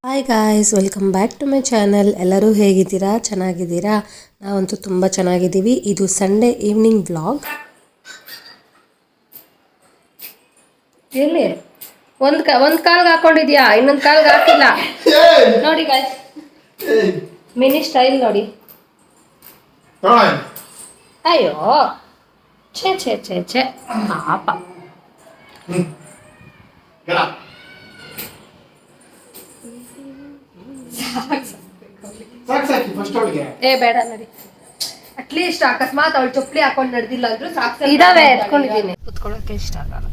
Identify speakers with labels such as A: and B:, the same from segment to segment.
A: Hi guys, welcome back to my channel. ಎಲ್ಲರೂ ಹೇಗಿದ್ದೀರಾ? ಚೆನ್ನಾಗಿದ್ದೀರಾ? ನಾವಂತೂ ತುಂಬ ಚೆನ್ನಾಗಿದ್ದೀವಿ. ಇದು ಸಂಡೇ ಈವ್ನಿಂಗ್ ವ್ಲಾಗ್. ಎಲ್ಲಿ ಒಂದು ಕಾಲ್ಗೆ ಹಾಕೊಂಡಿದ್ಯಾ, ಇನ್ನೊಂದು ಕಾಲ್ಗೆ ಹಾಕಿಲ್ಲ ನೋಡಿ ಗಾಯ್ಸ್. ಮಿನಿ ಸ್ಟೈಲ್ ನೋಡಿ. ಅಯ್ಯೋ ಛೇ ಛೇ ಛೇ ಛೇ ಪಾಪ. ಏ ಬೇಡ ನಡಿ. ಅಟ್ಲೀಸ್ಟ್ ಅಕಸ್ಮಾತ್ ಅವಳು ಚಪ್ಪಲಿ ಹಾಕೊಂಡು ನಡೆದಿಲ್ಲ ಅಂದ್ರೂ ಸಾಕು. ಇದಾವೆ ಎತ್ಕೊಂಡಿದ್ದೀನಿ. ಕುತ್ಕೊಳ್ಳೋಕೆ ಇಷ್ಟ ಆಗಲ್ಲ,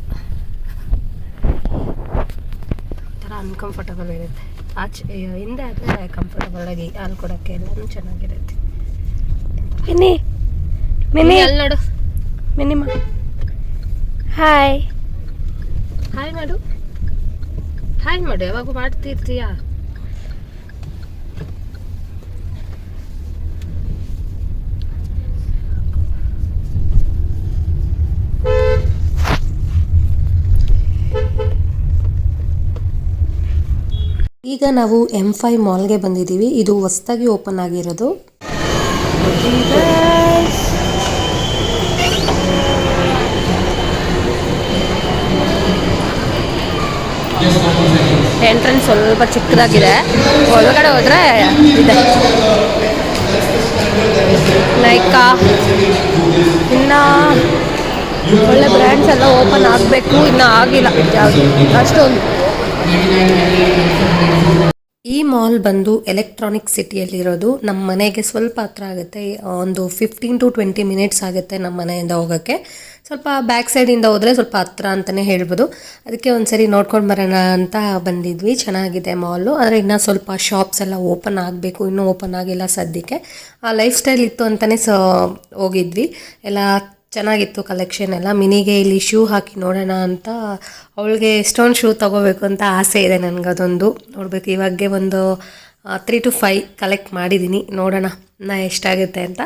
A: ಒಂಥರ ಅನ್ಕಂಫರ್ಟಬಲ್ ಇರುತ್ತೆ. ಆಚೆ ಹಿಂದೆ ಆದರೆ ಕಂಫರ್ಟಬಲ್ ಆಗಿ ಹಾಲು ಕೊಡೋಕ್ಕೆ ಎಲ್ಲನೂ ಚೆನ್ನಾಗಿರುತ್ತೆ. ಮಿನಿ ಮಿನಿ ಅಲ್ಲಿ ನೋಡು. ಮಿನಿಮ ಹಾಯ್ ಹಾಯ್ ಮಾಡು, ಹಾಯ್ ಮಾಡು. ಯಾವಾಗ ಮಾಡ್ತಿರ್ತೀಯಾ? ಈಗ ನಾವು M5 ಮಾಲ್ಗೆ ಬಂದಿದ್ದೀವಿ. ಇದು ಹೊಸದಾಗಿ ಓಪನ್ ಆಗಿರೋದು. ಎಂಟ್ರೆನ್ಸ್ ಸ್ವಲ್ಪ ಚಿಕ್ಕದಾಗಿದೆ, ಒಳಗಡೆ ಹೋದ್ರೆ ಇದೆ. ನೈಕಾ ಇನ್ನು ಒಳ್ಳೆ ಬ್ರ್ಯಾಂಡ್ಸ್ ಎಲ್ಲ ಓಪನ್ ಆಗಬೇಕು, ಇನ್ನೂ ಆಗಿಲ್ಲ ಯಾವುದು ಅಷ್ಟೊಂದು. ಈ ಮಾಲ್ ಬಂದು ಎಲೆಕ್ಟ್ರಾನಿಕ್ ಸಿಟಿಯಲ್ಲಿರೋದು. ನಮ್ಮ ಮನೆಗೆ ಸ್ವಲ್ಪ ಹತ್ರ ಆಗುತ್ತೆ, ಒಂದು 15 to 20 ಮಿನಿಟ್ಸ್ ಆಗುತ್ತೆ ನಮ್ಮ ಮನೆಯಿಂದ ಹೋಗೋಕ್ಕೆ. ಸ್ವಲ್ಪ ಬ್ಯಾಕ್ ಸೈಡಿಂದ ಹೋದರೆ ಸ್ವಲ್ಪ ಹತ್ರ ಅಂತಲೇ ಹೇಳ್ಬೋದು. ಅದಕ್ಕೆ ಒಂದ್ಸರಿ ನೋಡ್ಕೊಂಡು ಬರೋಣ ಅಂತ ಬಂದಿದ್ವಿ. ಚೆನ್ನಾಗಿದೆ ಮಾಲು, ಆದರೆ ಇನ್ನೂ ಸ್ವಲ್ಪ ಶಾಪ್ಸ್ ಎಲ್ಲ ಓಪನ್ ಆಗಬೇಕು, ಇನ್ನೂ ಓಪನ್ ಆಗಿಲ್ಲ ಸದ್ಯಕ್ಕೆ. ಲೈಫ್ ಸ್ಟೈಲ್ ಇತ್ತು ಅಂತಲೇ ಹೋಗಿದ್ವಿ. ಎಲ್ಲ ಚೆನ್ನಾಗಿತ್ತು ಕಲೆಕ್ಷನ್ ಎಲ್ಲ. ಮಿನಿಗೆ ಇಲ್ಲಿ ಶೂ ಹಾಕಿ ನೋಡೋಣ ಅಂತ, ಅವಳಿಗೆ ಎಷ್ಟೊಂದು ಶೂ ತೊಗೋಬೇಕು ಅಂತ ಆಸೆ ಇದೆ ನನಗದೊಂದು. ನೋಡಬೇಕು, ಇವಾಗೆ ಒಂದು 3 to 5 ಕಲೆಕ್ಟ್ ಮಾಡಿದ್ದೀನಿ. ನೋಡೋಣ ನಾ ಎಷ್ಟಾಗುತ್ತೆ ಅಂತ.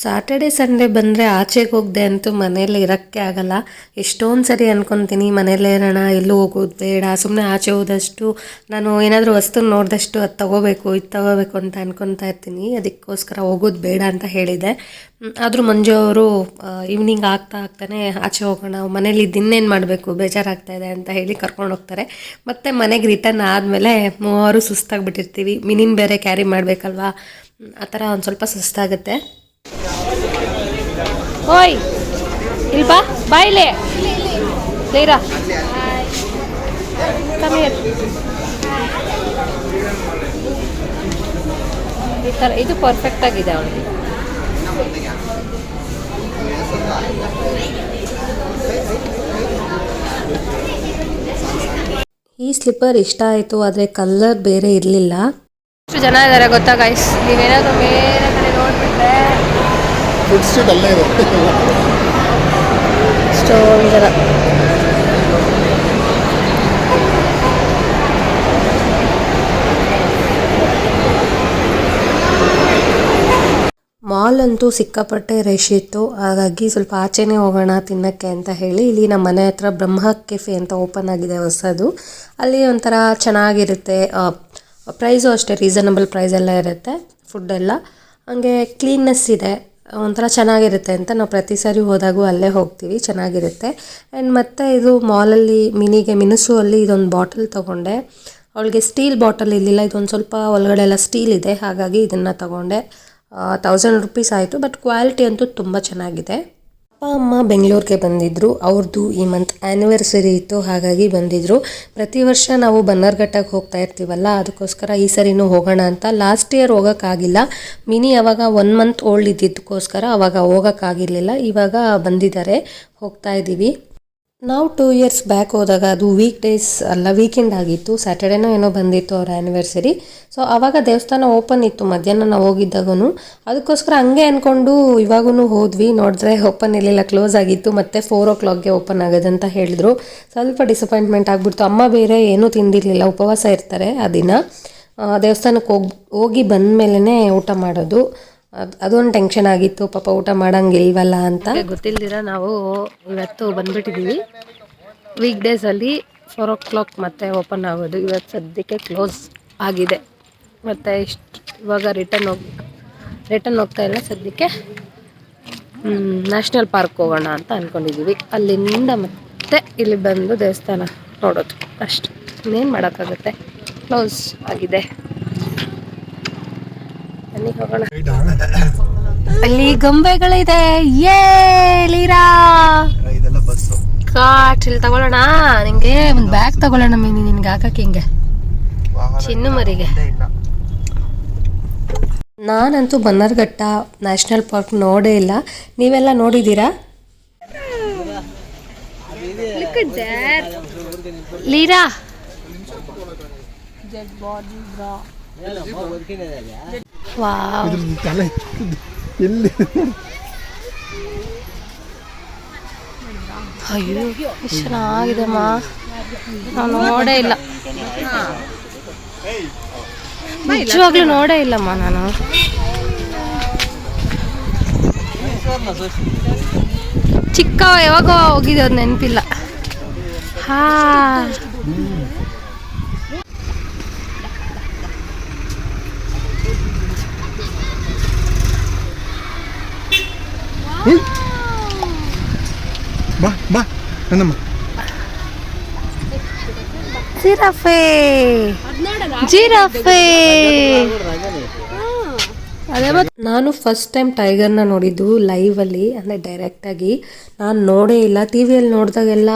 A: ಸಾಟರ್ಡೆ ಸಂಡೇ ಬಂದರೆ ಆಚೆಗೆ ಹೋಗದೆ ಅಂತೂ ಮನೇಲಿ ಇರೋಕ್ಕೆ ಆಗಲ್ಲ. ಎಷ್ಟೊಂದು ಸರಿ ಅನ್ಕೊತೀನಿ ಮನೇಲೇ ಇರೋಣ, ಎಲ್ಲೂ ಹೋಗೋದು ಬೇಡ, ಸುಮ್ಮನೆ ಆಚೆ ಹೋದಷ್ಟು ನಾನು ಏನಾದರೂ ವಸ್ತು ನೋಡಿದಷ್ಟು ಅದು ತೊಗೋಬೇಕು ಇದು ತೊಗೋಬೇಕು ಅಂತ ಅನ್ಕೊತಾ ಇರ್ತೀನಿ. ಅದಕ್ಕೋಸ್ಕರ ಹೋಗೋದು ಬೇಡ ಅಂತ ಹೇಳಿದೆ. ಆದರೂ ಮಂಜು ಅವರು ಈವ್ನಿಂಗ್ ಆಗ್ತಾನೆ ಆಚೆ ಹೋಗೋಣ, ಮನೇಲಿ ಇನ್ನೇನು ಮಾಡಬೇಕು, ಬೇಜಾರಾಗ್ತಾಯಿದೆ ಅಂತ ಹೇಳಿ ಕರ್ಕೊಂಡು ಹೋಗ್ತಾರೆ. ಮತ್ತು ಮನೆಗೆ ರಿಟರ್ನ್ ಆದಮೇಲೆ ಮೂವರು ಸುಸ್ತಾಗಿಬಿಟ್ಟಿರ್ತೀವಿ. ಮಿನಿನ ಬೇರೆ ಕ್ಯಾರಿ ಮಾಡಬೇಕಲ್ವಾ, ಆ ಥರ ಒಂದು ಸ್ವಲ್ಪ ಸುಸ್ತಾಗುತ್ತೆ. ಓಯ್ ಇಲ್ಲಿ ಬಾ, ಬಾಯಿಲೆ ಲೀರಾ ಕಮಿಯರ್. ಈ ಥರ ಇದು ಪರ್ಫೆಕ್ಟ್ ಆಗಿದೆ ಅವಳಿಗೆ. ಈ ಸ್ಲಿಪ್ಪರ್ ಇಷ್ಟ ಆಯಿತು, ಆದರೆ ಕಲರ್ ಬೇರೆ ಇರಲಿಲ್ಲ. ಎಷ್ಟು ಜನ ಇದ್ದಾರೆ ಗೊತ್ತಾ ಗೈಸ್? ನೀವೇನಾದರೂ ಬೇರೆ ಕಡೆ ನೋಡ್ಬಿಟ್ರೆ ಫುಡ್ ಸ್ಟ್ರೀಟ್ ಅಲ್ಲೇ ಇದೆ. ಎಷ್ಟೊಂದು ಜನ. ಮಾಲ್ ಅಂತೂ ಸಿಕ್ಕಾಪಟ್ಟೆ ರಶ್ ಇತ್ತು. ಹಾಗಾಗಿ ಸ್ವಲ್ಪ ಆಚೆನೇ ಹೋಗೋಣ ತಿನ್ನೋಕ್ಕೆ ಅಂತ ಹೇಳಿ ಇಲ್ಲಿ ನಮ್ಮ ಮನೆ ಹತ್ರ ಬ್ರಹ್ಮ ಕೆಫೆ ಅಂತ ಓಪನ್ ಆಗಿದೆ ಹೊಸದು. ಅಲ್ಲಿ ಒಂಥರ ಚೆನ್ನಾಗಿರುತ್ತೆ, ಪ್ರೈಸು ಅಷ್ಟೇ ರೀಸನಬಲ್ ಪ್ರೈಸ್ ಎಲ್ಲ ಇರುತ್ತೆ, ಫುಡ್ಡೆಲ್ಲ ಹಂಗೆ ಕ್ಲೀನ್ನೆಸ್ ಇದೆ, ಒಂಥರ ಚೆನ್ನಾಗಿರುತ್ತೆ ಅಂತ ನಾವು ಪ್ರತಿ ಸಾರಿ ಹೋದಾಗೂ ಅಲ್ಲೇ ಹೋಗ್ತೀವಿ. ಚೆನ್ನಾಗಿರುತ್ತೆ. ಆ್ಯಂಡ್ ಮತ್ತು ಇದು ಮಾಲಲ್ಲಿ ಮಿನಿಗೆ ಮಿನುಸು ಅಲ್ಲಿ ಇದೊಂದು ಬಾಟಲ್ ತೊಗೊಂಡೆ. ಅವಳಿಗೆ ಸ್ಟೀಲ್ ಬಾಟಲ್ ಇರಲಿಲ್ಲ, ಇದೊಂದು ಸ್ವಲ್ಪ ಒಳಗಡೆ ಎಲ್ಲ ಸ್ಟೀಲ್ ಇದೆ, ಹಾಗಾಗಿ ಇದನ್ನು ತೊಗೊಂಡೆ. 1000 ರೂಪೀಸ್ ಆಯಿತು. ಬಟ್ ಕ್ವಾಲಿಟಿ ಅಂತೂ ತುಂಬ ಚೆನ್ನಾಗಿದೆ. ಅಪ್ಪ ಅಮ್ಮ ಬೆಂಗಳೂರಿಗೆ ಬಂದಿದ್ದರು, ಅವ್ರದ್ದು ಈ ಮಂತ್ ಆ್ಯನಿವರ್ಸರಿ ಇತ್ತು, ಹಾಗಾಗಿ ಬಂದಿದ್ದರು. ಪ್ರತಿ ವರ್ಷ ನಾವು ಬನ್ನರ್ಘಟ್ಟಕ್ಕೆ ಹೋಗ್ತಾ ಇರ್ತೀವಲ್ಲ, ಅದಕ್ಕೋಸ್ಕರ ಈ ಸರಿನೂ ಹೋಗೋಣ ಅಂತ. ಲಾಸ್ಟ್ ಇಯರ್ ಹೋಗೋಕ್ಕಾಗಿಲ್ಲ, ಮಿನಿ ಅವಾಗ 1 ಮಂತ್ ಓಲ್ಡ್ ಇದ್ದಿದ್ದಕ್ಕೋಸ್ಕರ ಅವಾಗ ಹೋಗೋಕ್ಕಾಗಿರಲಿಲ್ಲ. ಇವಾಗ ಬಂದಿದ್ದಾರೆ, ಹೋಗ್ತಾ ಇದ್ದೀವಿ. ನಾವು 2 ಇಯರ್ಸ್ ಬ್ಯಾಕ್ ಹೋದಾಗ ಅದು ವೀಕ್ ಡೇಸ್ ಅಲ್ಲ, ವೀಕೆಂಡ್ ಆಗಿತ್ತು, ಸ್ಯಾಟರ್ಡೇನೋ ಏನೋ ಬಂದಿತ್ತು ಅವ್ರ ಆ್ಯನಿವರ್ಸರಿ. ಸೊ ಆವಾಗ ದೇವಸ್ಥಾನ ಓಪನ್ ಇತ್ತು ಮಧ್ಯಾಹ್ನ ನಾವು ಹೋಗಿದ್ದಾಗೂ. ಅದಕ್ಕೋಸ್ಕರ ಹಂಗೆ ಅಂದ್ಕೊಂಡು ಇವಾಗೂ ಹೋದ್ವಿ. ನೋಡಿದ್ರೆ ಓಪನ್ ಇರಲಿಲ್ಲ, ಕ್ಲೋಸ್ ಆಗಿತ್ತು. ಮತ್ತು 4 o'clockಗೆ ಓಪನ್ ಆಗೋದಂತ ಹೇಳಿದ್ರು. ಸ್ವಲ್ಪ ಡಿಸಪಾಯಿಂಟ್ಮೆಂಟ್ ಆಗಿಬಿಡ್ತು. ಅಮ್ಮ ಬೇರೆ ಏನೂ ತಿಂದಿರಲಿಲ್ಲ, ಉಪವಾಸ ಇರ್ತಾರೆ ಆ ದಿನ. ದೇವಸ್ಥಾನಕ್ಕೆ ಹೋಗಿ ಬಂದ ಮೇಲೇ ಊಟ ಮಾಡೋದು. ಅದೊಂದು ಟೆನ್ಷನ್ ಆಗಿತ್ತು, ಪಾಪ ಊಟ ಮಾಡೋಂಗಿಲ್ವಲ್ಲ ಅಂತ. ಗೊತ್ತಿಲ್ದಿರ ನಾವು ಇವತ್ತು ಬಂದ್ಬಿಟ್ಟಿದ್ದೀವಿ. ವೀಕ್ ಡೇಸಲ್ಲಿ 4 o'clock ಮತ್ತೆ ಓಪನ್ ಆಗೋದು. ಇವತ್ತು ಸದ್ಯಕ್ಕೆ ಕ್ಲೋಸ್ ಆಗಿದೆ. ಮತ್ತು ಇವಾಗ ರಿಟರ್ನ್ ಹೋಗ್ತಾ ಇಲ್ಲ ಸದ್ಯಕ್ಕೆ. ನ್ಯಾಷನಲ್ ಪಾರ್ಕ್ ಹೋಗೋಣ ಅಂತ ಅಂದ್ಕೊಂಡಿದ್ದೀವಿ. ಅಲ್ಲಿಂದ ಮತ್ತೆ ಇಲ್ಲಿ ಬಂದು ದೇವಸ್ಥಾನ ನೋಡೋದು ಅಷ್ಟೆ, ಇನ್ನೇನು ಮಾಡೋಕ್ಕಾಗುತ್ತೆ, ಕ್ಲೋಸ್ ಆಗಿದೆ. ಅಲ್ಲಿ ಹೋಗೋಣ. ಅಲ್ಲಿ ಗೊಂಬೆಗಳಿದೆ. ಲೀರಾ ಇಲ್ಲಿ ತಗೊಳ್ಳೋಣ. ನಿಂಗೆ ಒಂದು ಬ್ಯಾಗ್ ತಗೊಳ್ಳೋಣ ಮೀನಿ, ನಿನ್ಗೆ ಹಾಕಕ್ಕೆ ಹಿಂಗೆ ಚಿನ್ನು ಮರಿಗೆ. ನಾನಂತೂ ಬನ್ನರ್ಘಟ್ಟ ನ್ಯಾಷನಲ್ ಪಾರ್ಕ್ ನೋಡೇ ಇಲ್ಲ. ನೀವೆಲ್ಲ ನೋಡಿದ್ದೀರಾ? ಲೀರಾ ವಾವ್, ಅಯ್ಯೋ ಎಷ್ಟು ಚೆನ್ನಾಗಿದೆಮ್ಮ, ನಾನು ನೋಡೇ ಇಲ್ಲ, ನಿಜವಾಗ್ಲೂ ನೋಡೇ ಇಲ್ಲಮ್ಮ ನಾನು. ಚಿಕ್ಕ ಯಾವಾಗ ಹೋಗಿದ್ದೆ, ಅದು ನೆನಪಿಲ್ಲ. ಹಾ
B: ಬಾ ಬಾ ನನ್ನಮ್ಮ.
A: ಜಿರಾಫೆ ಅದೇ. ನಾನು ಫಸ್ಟ್ ಟೈಮ್ ಟೈಗರ್ನ ನೋಡಿದ್ದು ಲೈವಲ್ಲಿ, ಅಂದರೆ ಡೈರೆಕ್ಟಾಗಿ ನಾನು ನೋಡೇ ಇಲ್ಲ. ಟಿ ವಿಯಲ್ಲಿ ನೋಡಿದಾಗೆಲ್ಲ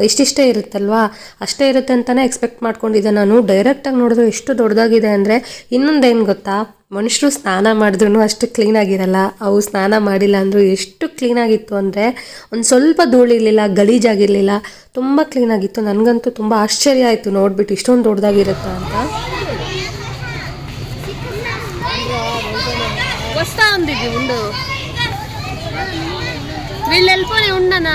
A: ಇಷ್ಟಿಷ್ಟೇ ಇರುತ್ತಲ್ವಾ, ಅಷ್ಟೇ ಇರುತ್ತೆ ಅಂತಲೇ ಎಕ್ಸ್ಪೆಕ್ಟ್ ಮಾಡ್ಕೊಂಡಿದ್ದೆ ನಾನು. ಡೈರೆಕ್ಟಾಗಿ ನೋಡಿದ್ರೆ ಎಷ್ಟು ದೊಡ್ಡದಾಗಿದೆ ಅಂದರೆ, ಇನ್ನೊಂದೇನು ಗೊತ್ತಾ, ಮನುಷ್ಯರು ಸ್ನಾನ ಮಾಡಿದ್ರೂ ಅಷ್ಟು ಕ್ಲೀನಾಗಿರಲ್ಲ. ಅವು ಸ್ನಾನ ಮಾಡಿಲ್ಲ ಅಂದರೂ ಎಷ್ಟು ಕ್ಲೀನಾಗಿತ್ತು ಅಂದರೆ, ಒಂದು ಸ್ವಲ್ಪ ಧೂಳಿರಲಿಲ್ಲ, ಗಲೀಜಾಗಿರಲಿಲ್ಲ, ತುಂಬ ಕ್ಲೀನಾಗಿತ್ತು. ನನಗಂತೂ ತುಂಬ ಆಶ್ಚರ್ಯ ಆಯಿತು ನೋಡಿಬಿಟ್ಟು, ಇಷ್ಟೊಂದು ದೊಡ್ಡದಾಗಿರುತ್ತಾ ಅಂತ. వస్తా ఉంది ఉండు వీళ్ళు వెళ్ళిపోయి ఉండనా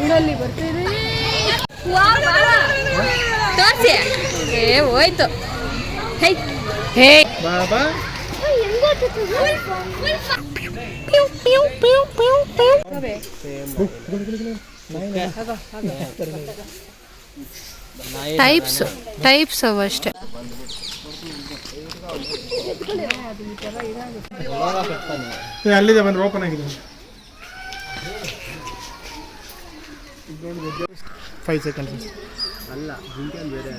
A: ಉಡಲ್ಲಿ ಬರ್ತಿದೆ ತೋರ್ಸಿ. ಹೋಯ್ತು. ಹೇ ಹೇ ಬಾಬಾ ಟೈಪ್ಸ್ ಅವ ಅಷ್ಟೇ.
B: ಅಲ್ಲಿದೆ ಬಂದ್ರೆ ಓಪನ್ ಆಗಿದೆ. 5 seconds ಅಲ್ಲ, ಬೇರೆ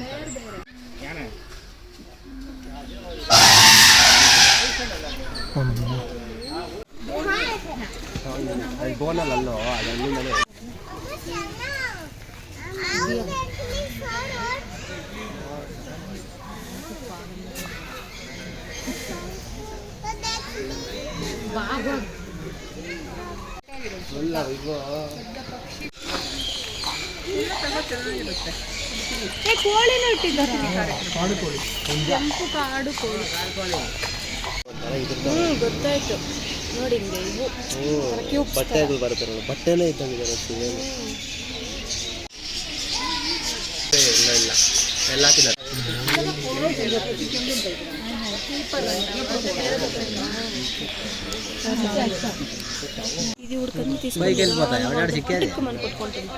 B: ಬೋನಲ್ಲೋ ಅದನ್ನು
A: ಕೋಳಿನೂ ಇಟ್ಟಿದ್ದಾರೆ. ಕೆಂಪು ಕಾಡು ಕೋಳಿ. ಗೊತ್ತಾಯ್ತು ನೋಡಿ,
B: ಬಟ್ಟೆಗಳು ಬರುತ್ತೆ ನೋಡಿ, ಬಟ್ಟೆನೇ ಇದ್ದಂಗೆ ಇಲ್ಲ ಎಲ್ಲ ಹಾಕಿದ್ದಾರೆ. ఇది ఉడకని తీసుకొని పైకి వెళ్ళిపోతాయి. ఎవడాడు చిక్కేది మన కొట్టుకుంటుంది.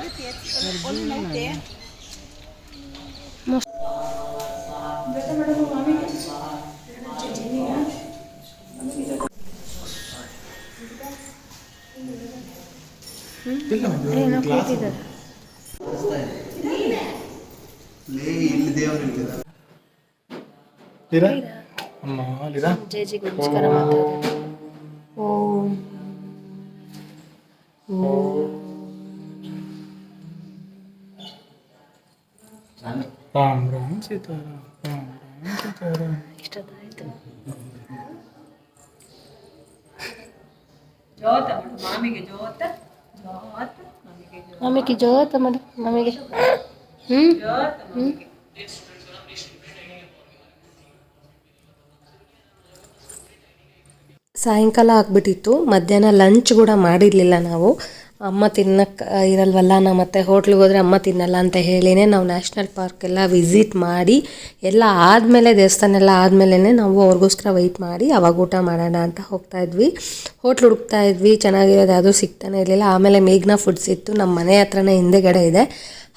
B: ಜೈ ಜಿ ನಮಸ್ಕಾರ ಮಾತಾಡೋದು. ಓಂ ರಾಮ್ ರಾಮ್ ಸೀತಾರಾಮ್, ರಾಮ್ ರಾಮ್ ಸೀತಾರಾಮ್.
A: ಇಷ್ಟದಾಯಿತು. ಮಾಮಿಗೆ ಜೋತ ಮಾಡು ಮಾಮಿಗೆ. ಸಾಯಂಕಾಲ ಆಗಿಬಿಟ್ಟಿತ್ತು. ಮಧ್ಯಾಹ್ನ ಲಂಚ್ ಕೂಡ ಮಾಡಿರಲಿಲ್ಲ ನಾವು. ಅಮ್ಮ ತಿನ್ನಕ್ಕೆ ಇರಲ್ವಲ್ಲ, ನಾವು ಮತ್ತೆ ಹೋಟ್ಲಿಗೆ ಹೋದರೆ ಅಮ್ಮ ತಿನ್ನಲ್ಲ ಅಂತ ಹೇಳಿನೇ ನಾವು ನ್ಯಾಷನಲ್ ಪಾರ್ಕೆಲ್ಲ ವಿಸಿಟ್ ಮಾಡಿ ಎಲ್ಲ ಆದಮೇಲೆ, ದೇವಸ್ಥಾನ ಎಲ್ಲ ಆದಮೇಲೆ ನಾವು ಅವ್ರಿಗೋಸ್ಕರ ವೆಯ್ಟ್ ಮಾಡಿ ಅವಾಗ ಊಟ ಮಾಡೋಣ ಅಂತ ಹೋಗ್ತಾಯಿದ್ವಿ. ಹೋಟ್ಲು ಹುಡುಕ್ತಾ ಇದ್ವಿ, ಚೆನ್ನಾಗಿರೋದು ಯಾವುದೂ ಸಿಗ್ತಾನೆ ಇರಲಿಲ್ಲ. ಆಮೇಲೆ ಮೇಘ್ನಾ ಫುಡ್ಸ್ ಇತ್ತು, ನಮ್ಮ ಮನೆ ಹತ್ರನೇ ಹಿಂದೆಗಡೆ ಇದೆ.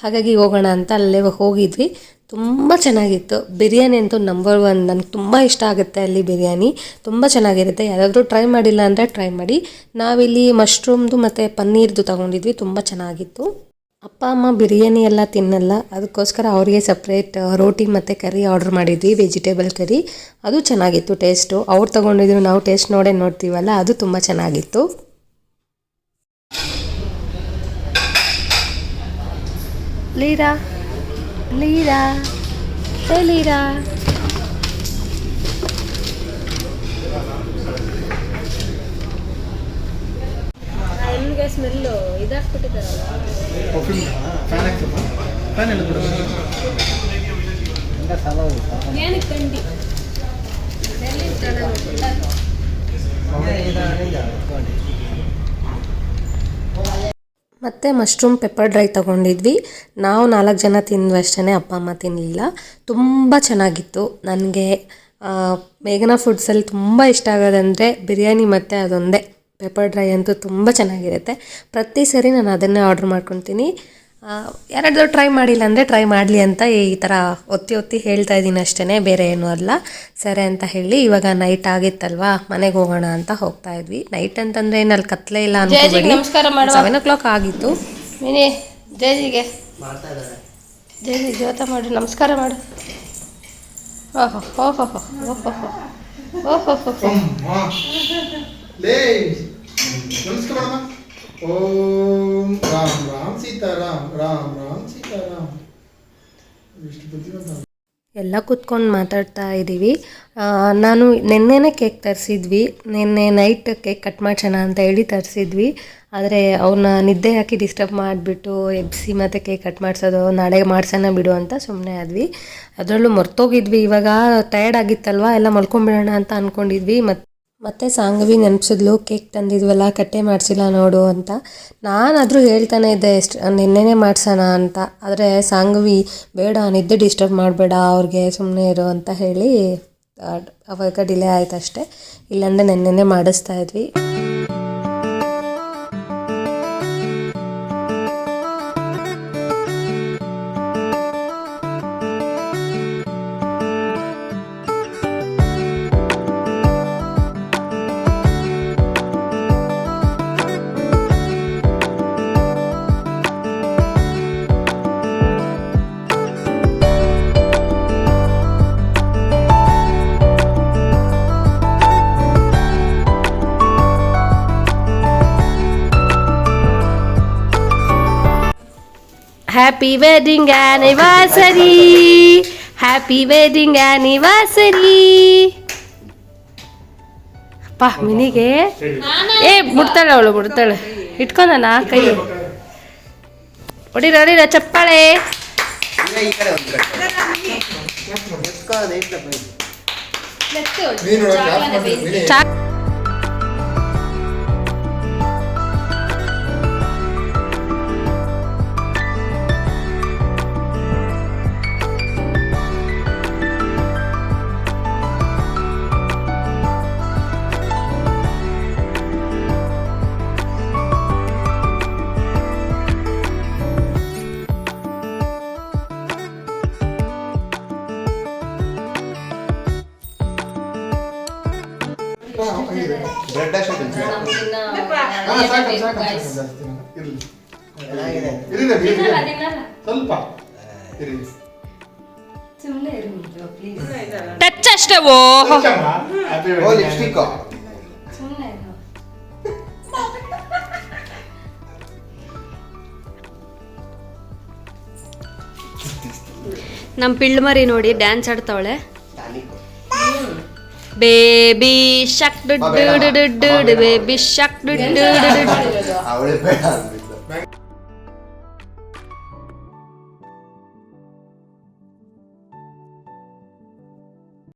A: ಹಾಗಾಗಿ ಹೋಗೋಣ ಅಂತ ಅಲ್ಲೇ ಹೋಗಿದ್ವಿ. ತುಂಬ ಚೆನ್ನಾಗಿತ್ತು. ಬಿರಿಯಾನಿ ಅಂತೂ ನಂಬರ್ 1. ನನಗೆ ತುಂಬ ಇಷ್ಟ ಆಗುತ್ತೆ ಅಲ್ಲಿ ಬಿರಿಯಾನಿ, ತುಂಬ ಚೆನ್ನಾಗಿರುತ್ತೆ. ಯಾರಾದರೂ ಟ್ರೈ ಮಾಡಿಲ್ಲ ಅಂದರೆ ಟ್ರೈ ಮಾಡಿ. ನಾವಿಲ್ಲಿ ಮಶ್ರೂಮ್ದು ಮತ್ತು ಪನ್ನೀರ್ದು ತೊಗೊಂಡಿದ್ವಿ, ತುಂಬ ಚೆನ್ನಾಗಿತ್ತು. ಅಪ್ಪ ಅಮ್ಮ ಬಿರಿಯಾನಿ ಎಲ್ಲ ತಿನ್ನಲ್ಲ, ಅದಕ್ಕೋಸ್ಕರ ಅವರಿಗೆ ಸಪ್ರೇಟ್ ರೋಟಿ ಮತ್ತು ಕರಿ ಆರ್ಡ್ರ್ ಮಾಡಿದ್ವಿ, ವೆಜಿಟೇಬಲ್ ಕರಿ. ಅದು ಚೆನ್ನಾಗಿತ್ತು ಟೇಸ್ಟು. ಅವ್ರು ತೊಗೊಂಡಿದ್ರು, ನಾವು ಟೇಸ್ಟ್ ನೋಡ್ತೀವಲ್ಲ, ಅದು ತುಂಬ ಚೆನ್ನಾಗಿತ್ತು. ಲೀರಾ ಲೀರಾ ಹೇ ಲೀರಾ, ನಿಮಗೆ ಸ್ಮೆಲ್ಲು ಇದಾಗ್ಬಿಟ್ಟಿದ್ದಾರಲ್ಲ. ಏನಕ್ಕೆ ತಂಡಿ ಮತ್ತು ಮಶ್ರೂಮ್ ಪೆಪ್ಪರ್ ಡ್ರೈ ತೊಗೊಂಡಿದ್ವಿ. ನಾವು 4 ಜನ ತಿಂದ್ವಿ ಅಷ್ಟೇ, ಅಪ್ಪ ಅಮ್ಮ ತಿನ್ನಲಿಲ್ಲ. ತುಂಬ ಚೆನ್ನಾಗಿತ್ತು. ನನಗೆ ಮೇಘನಾ ಫುಡ್ಸಲ್ಲಿ ತುಂಬ ಇಷ್ಟ ಆಗೋದಂದರೆ ಬಿರಿಯಾನಿ ಮತ್ತು ಅದೊಂದೇ, ಪೆಪ್ಪರ್ ಡ್ರೈ ಅಂತೂ ತುಂಬ ಚೆನ್ನಾಗಿರುತ್ತೆ. ಪ್ರತಿ ಸರಿ ನಾನು ಅದನ್ನೇ ಆರ್ಡ್ರ್ ಮಾಡ್ಕೊತೀನಿ. ಯಾರಾದರೂ ಟ್ರೈ ಮಾಡಿಲ್ಲ ಅಂದರೆ ಟ್ರೈ ಮಾಡಲಿ ಅಂತ ಈ ಥರ ಒತ್ತಿ ಹೇಳ್ತಾ ಇದ್ದೀನಿ ಅಷ್ಟೇ, ಬೇರೆ ಏನೂ ಅಲ್ಲ. ಸರಿ ಅಂತ ಹೇಳಿ ಇವಾಗ ನೈಟ್ ಆಗಿತ್ತಲ್ವಾ, ಮನೆಗೆ ಹೋಗೋಣ ಅಂತ ಹೋಗ್ತಾ ಇದ್ವಿ. ನೈಟ್ ಅಂತಂದರೆ ಏನು ಅಲ್ಲಿ ಕತ್ಲೇ ಇಲ್ಲ ಅನ್ಕೋಬೇಡಿ, 7 o'clock ಆಗಿತ್ತು. ಮಿನಿ ಜಯಜಿಗೆ ಜಯಜಿ ಜೋತ ಮಾಡು, ನಮಸ್ಕಾರ ಮಾಡು. ಓಹೋ ಓಹೋ ಓಹೋ ಓಹೋ ಓಹೋ.
C: ಓಂ ರಾಮ್ ರಾಮ್ ಸೀತಾರಾಮ್, ರಾಮ್ ರಾಮ್ ಸೀತಾರಾಮ್.
A: ಎಲ್ಲ ಕೂತ್ಕೊಂಡು ಮಾತಾಡ್ತಾ ಇದ್ದೀವಿ. ನಾನು ನೆನ್ನೆನೇ ಕೇಕ್ ತರಿಸಿದ್ವಿ. ನಿನ್ನೆ ನೈಟ್ ಕೇಕ್ ಕಟ್ ಮಾಡ್ಸೋಣ ಅಂತ ಹೇಳಿ ತರಿಸಿದ್ವಿ. ಆದರೆ ಅವನ್ನ ನಿದ್ದೆ ಹಾಕಿ ಡಿಸ್ಟರ್ಬ್ ಮಾಡಿಬಿಟ್ಟು ಎಬ್ಸಿ ಮತ್ತು ಕೇಕ್ ಕಟ್ ಮಾಡಿಸೋದು, ನಾಳೆ ಮಾಡ್ಸೋಣ ಬಿಡು ಅಂತ ಸುಮ್ಮನೆ ಆದ್ವಿ. ಅದರಲ್ಲೂ ಮರ್ತೋಗಿದ್ವಿ. ಇವಾಗ ಟಯರ್ಡ್ ಆಗಿತ್ತಲ್ವ, ಎಲ್ಲ ಮಲ್ಕೊಂಬಿಡೋಣ ಅಂತ ಅಂದ್ಕೊಂಡಿದ್ವಿ. ಮತ್ತು ಸಾಂಗವಿ ನೆನಪಿಸಿದ್ಲು, ಕೇಕ್ ತಂದಿದ್ವಲ್ಲ ಕಟ್ಟೆ ಮಾಡಿಸಿಲ್ಲ ನೋಡು ಅಂತ. ನಾನಾದರೂ ಹೇಳ್ತಾನೆ ಇದ್ದೆ ನಿನ್ನೆನೇ ಮಾಡ್ಸೋಣ ಅಂತ. ಆದರೆ ಸಾಂಗವಿ ಬೇಡ, ನಿದ್ದೆ ಡಿಸ್ಟರ್ಬ್ ಮಾಡಬೇಡ ಅವ್ರಿಗೆ, ಸುಮ್ಮನೆ ಇರು ಅಂತ ಹೇಳಿ ಅವಾಗ ಡಿಲೇ ಆಯ್ತು ಅಷ್ಟೇ. ಇಲ್ಲಾಂದರೆ ನೆನ್ನೆನೇ ಮಾಡಿಸ್ತಾ ಇದ್ವಿ. Happy wedding anniversary, happy wedding anniversary. ಅಪ್ಪ ಮಿನಿಗೆ ಮುಡ್ತಾಳೆ, ಅವಳು ಮುಡ್ತಾಳೆ. ಇಟ್ಕೊಂಡ ಕೈ ಹೊಡಿರ ಚಪ್ಪಾಳೆ.
C: ಬ್ರೆಡ್ ಅಷ್ಟೇ ಸ್ವಲ್ಪ
A: ಟಚ್ ಅಷ್ಟೇ. ನಮ್ಮ ಪಿಳ್ಳು ಮರಿ ನೋಡಿ ಡ್ಯಾನ್ಸ್ ಆಡ್ತಾವಳೆ.
B: Baby shark doo doo doo doo doo baby shark doo doo doo doo
D: ಅವಳೇ ಬೇಡ ಅಂದ್ಬಿಟ್ಲು.